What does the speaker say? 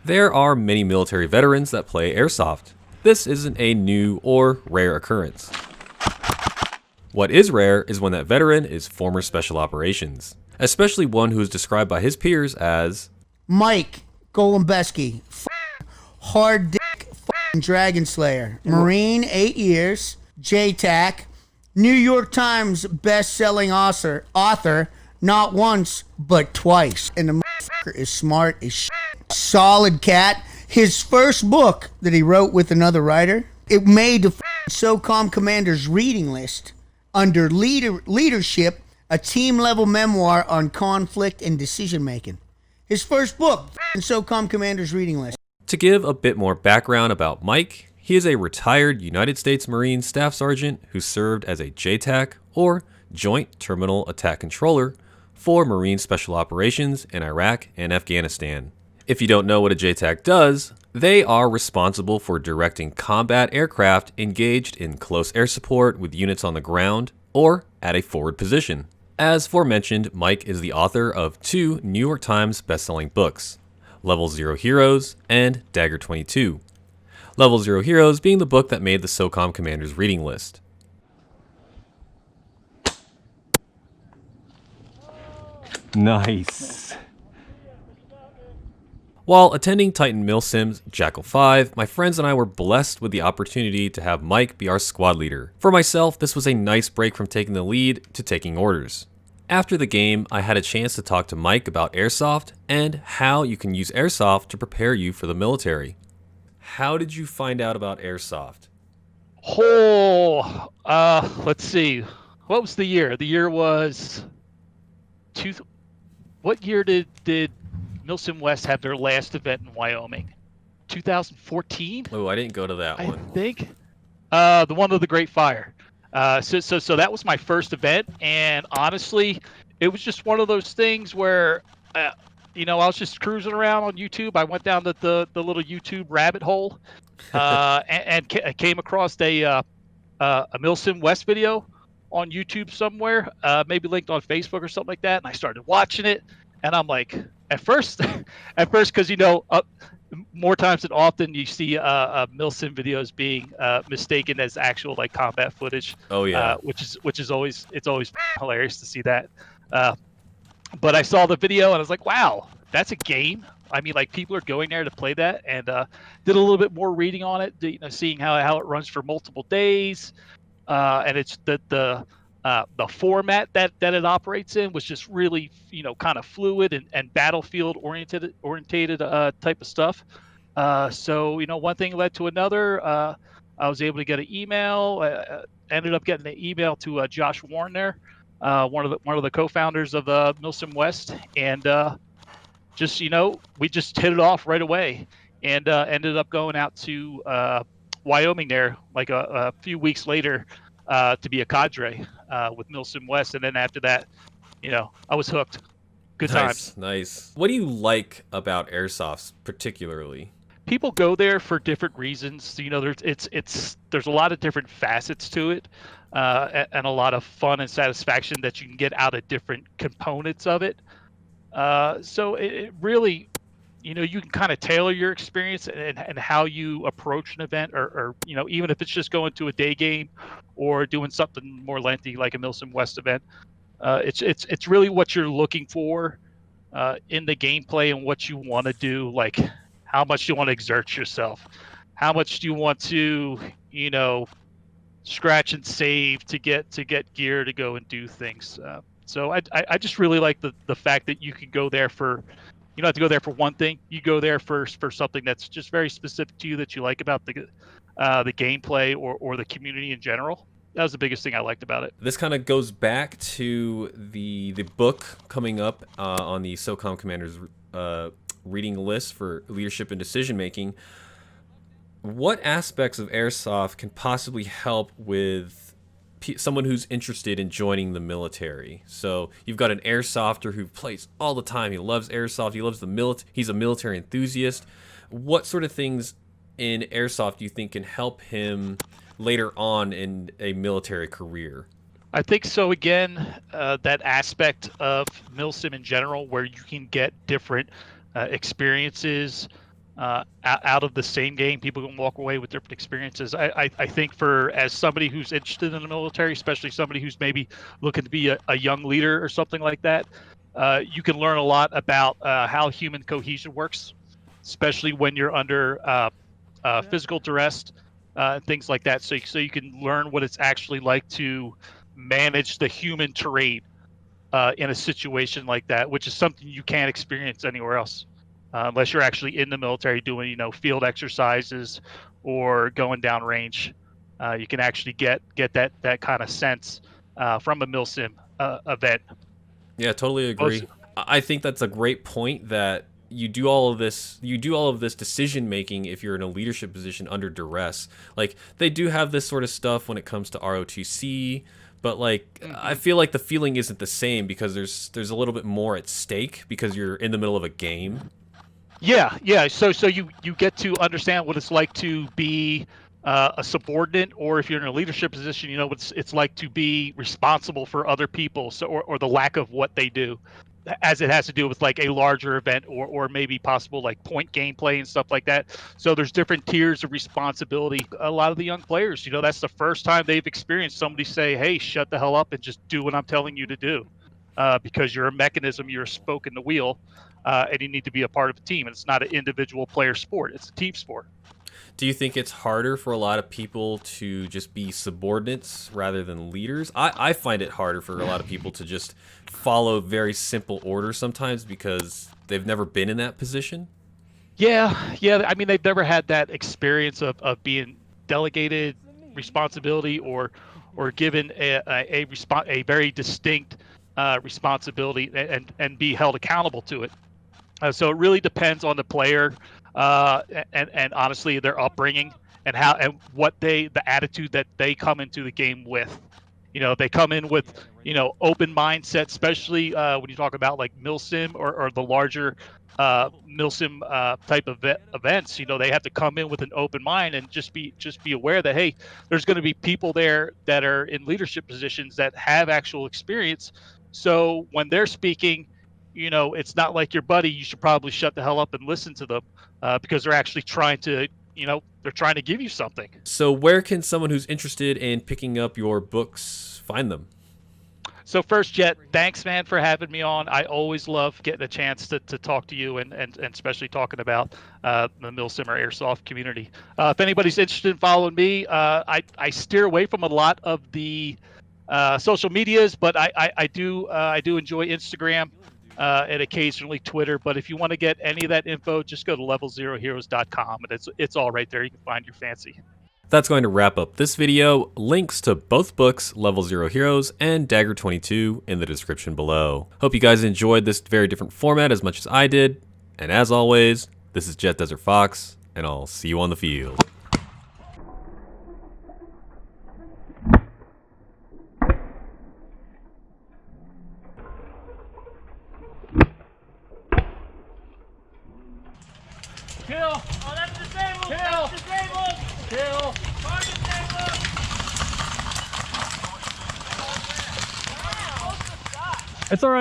There are many military veterans that play airsoft. This isn't a new or rare occurrence. What is rare is when that veteran is former special operations, especially one who is described by his peers as Mike Golembesky, hard dick, dragon slayer, Marine, 8 years, JTAC, New York Times best-selling author, not once, but twice. And the motherfucker is smart as shit. Solid cat. His first book that he wrote with another writer, it made the SOCOM commander's reading list under leadership, a team-level memoir on conflict and decision-making. His first book, SOCOM commander's reading list. To give a bit more background about Mike, he is a retired United States Marine Staff Sergeant who served as a JTAC, or Joint Terminal Attack Controller, for Marine Special Operations in Iraq and Afghanistan. If you don't know what a JTAC does, they are responsible for directing combat aircraft engaged in close air support with units on the ground or at a forward position. As aforementioned, Mike is the author of 2 New York Times best-selling books, Level 0 Heroes and Dagger 22. Level 0 Heroes being the book that made the SOCOM commander's reading list. Nice. While attending Titan Milsim Jackal 5, my friends and I were blessed with the opportunity to have Mike be our squad leader. For myself, this was a nice break from taking the lead to taking orders. After the game, I had a chance to talk to Mike about airsoft and how you can use airsoft to prepare you for the military. How did you find out about airsoft? Let's see. What was the year? The year was what year did Milsim West have their last event in Wyoming? 2014? Oh, I didn't go to that one. I think. The one with the Great Fire. So that was my first event, and honestly, it was just one of those things where, I was just cruising around on YouTube. I went down the little YouTube rabbit hole, and came across a Milsim West video on YouTube somewhere, maybe linked on Facebook or something like that, and I started watching it, and I'm like, at first, because more times than often you see Milsim videos being mistaken as actual like combat footage. Oh yeah, which is always hilarious to see that. But I saw the video and I was like, wow, that's a game. I mean, like, people are going there to play that, and did a little bit more reading on it, seeing how it runs for multiple days, and it's the format that it operates in was just really kind of fluid and battlefield oriented type of stuff. So one thing led to another. I was able to get an email. Ended up getting an email to Josh Warren there, one of the co-founders of Milsim West, and we just hit it off right away, and ended up going out to Wyoming there like a few weeks later to be a cadre with Milsim West, and then after that, I was hooked. Good times. Nice. What do you like about airsoft particularly? People go there for different reasons. There's a lot of different facets to it, and a lot of fun and satisfaction that you can get out of different components of it. So it really, you can kind of tailor your experience and how you approach an event, or even if it's just going to a day game or doing something more lengthy like a Milsim West event. It's really what you're looking for in the gameplay and what you want to do, like how much you want to exert yourself, how much do you want to scratch and save to get gear to go and do things. So I just really like the fact that you can go there for, you don't have to go there for one thing. You go there for something that's just very specific to you that you like about the gameplay or the community in general. That was the biggest thing I liked about it. This kind of goes back to the book coming up on the SOCOM Commander's reading list for leadership and decision making. What aspects of airsoft can possibly help with someone who's interested in joining the military? So you've got an airsofter who plays all the time. He loves airsoft. He loves he's a military enthusiast. What sort of things in airsoft do you think can help him later on in a military career? I think so. Again, that aspect of Milsim in general, where you can get different experiences, out of the same game. People can walk away with different experiences. I think for as somebody who's interested in the military, especially somebody who's maybe looking to be a young leader or something like that, you can learn a lot about how human cohesion works, especially when you're under physical duress, things like that. So you can learn what it's actually like to manage the human terrain in a situation like that, which is something you can't experience anywhere else. Unless you're actually in the military doing, field exercises or going down range, you can actually get that kind of sense from a milsim event. Yeah, totally agree. I think that's a great point that you do all of this decision making if you're in a leadership position under duress. Like, they do have this sort of stuff when it comes to ROTC, but like, I feel like the feeling isn't the same because there's a little bit more at stake because you're in the middle of a game. Yeah. So you get to understand what it's like to be a subordinate, or if you're in a leadership position, you know what it's like to be responsible for other people. So or the lack of what they do, as it has to do with like a larger event or maybe possible like point gameplay and stuff like that. So there's different tiers of responsibility. A lot of the young players, that's the first time they've experienced somebody say, "Hey, shut the hell up and just do what I'm telling you to do," because you're a mechanism, you're a spoke in the wheel. And you need to be a part of a team. And it's not an individual player sport. It's a team sport. Do you think it's harder for a lot of people to just be subordinates rather than leaders? I find it harder for a lot of people to just follow very simple orders sometimes because they've never been in that position. Yeah. I mean, they've never had that experience of being delegated responsibility or given a very distinct responsibility and be held accountable to it. So it really depends on the player and honestly their upbringing and what the attitude that they come into the game with. If they come in with open mindset, especially when you talk about like milsim or the larger milsim type of events, they have to come in with an open mind and just be aware that, hey, there's going to be people there that are in leadership positions that have actual experience. So when they're speaking, it's not like your buddy. You should probably shut the hell up and listen to them because they're actually trying to, they're trying to give you something. So where can someone who's interested in picking up your books find them? So first, Jet, thanks, man, for having me on. I always love getting a chance to talk to you and especially talking about the Milsim Airsoft community. If anybody's interested in following me, I steer away from a lot of the social medias, but I do enjoy Instagram. And occasionally Twitter, but if you want to get any of that info, just go to levelzeroheroes.com and it's all right there. You can find your fancy. That's going to wrap up this video. Links to both books, Level Zero Heroes and Dagger 22, in the description below. Hope you guys enjoyed this very different format as much as I did. And as always, this is Jet Desert Fox, and I'll see you on the field. Kill! Oh, that's disabled! Kill! That's disabled! Kill! Target disabled! It's alright.